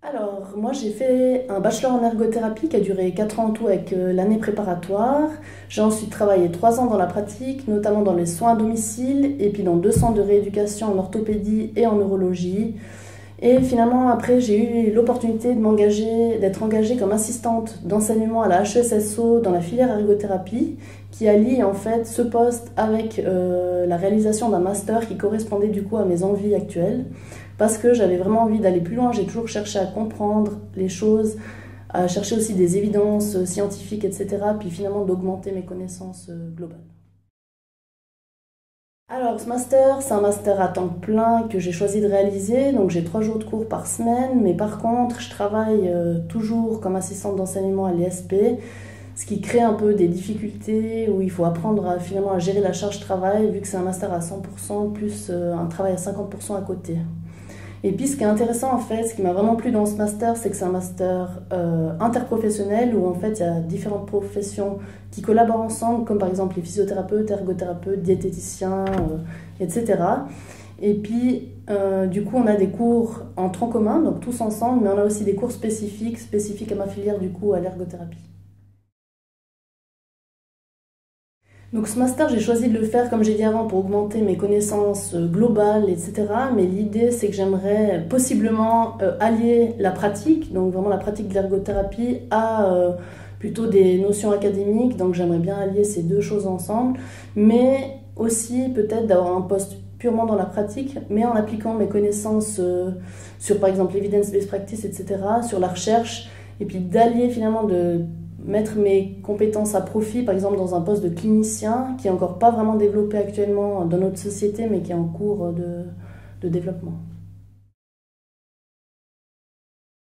Alors, moi j'ai fait un bachelor en ergothérapie qui a duré 4 ans en tout avec l'année préparatoire. J'ai ensuite travaillé 3 ans dans la pratique, notamment dans les soins à domicile et puis dans 2 centres de rééducation en orthopédie et en neurologie. Et finalement, après, j'ai eu l'opportunité d'être engagée comme assistante d'enseignement à la HESSO dans la filière ergothérapie, qui allie en fait ce poste avec la réalisation d'un master qui correspondait du coup à mes envies actuelles, parce que j'avais vraiment envie d'aller plus loin. J'ai toujours cherché à comprendre les choses, à chercher aussi des évidences scientifiques, etc. Puis finalement d'augmenter mes connaissances globales. Alors, ce master, c'est un master à temps plein que j'ai choisi de réaliser. Donc, j'ai 3 jours de cours par semaine. Mais par contre, je travaille toujours comme assistante d'enseignement à l'ESP, ce qui crée un peu des difficultés où il faut apprendre finalement à gérer la charge travail, vu que c'est un master à 100% plus un travail à 50% à côté. Et puis ce qui est intéressant en fait, ce qui m'a vraiment plu dans ce master, c'est que c'est un master interprofessionnel où en fait il y a différentes professions qui collaborent ensemble, comme par exemple les physiothérapeutes, ergothérapeutes, diététiciens, etc. Et puis du coup on a des cours en tronc commun, donc tous ensemble, mais on a aussi des cours spécifiques à ma filière du coup à l'ergothérapie. Donc ce master, j'ai choisi de le faire, comme j'ai dit avant, pour augmenter mes connaissances globales, etc. Mais l'idée, c'est que j'aimerais possiblement allier la pratique, donc vraiment la pratique de l'ergothérapie, à plutôt des notions académiques. Donc j'aimerais bien allier ces deux choses ensemble, mais aussi peut-être d'avoir un poste purement dans la pratique, mais en appliquant mes connaissances sur, par exemple, l'evidence-based practice, etc., sur la recherche, et puis d'allier finalement de mettre mes compétences à profit, par exemple dans un poste de clinicien qui est encore pas vraiment développé actuellement dans notre société, mais qui est en cours de développement.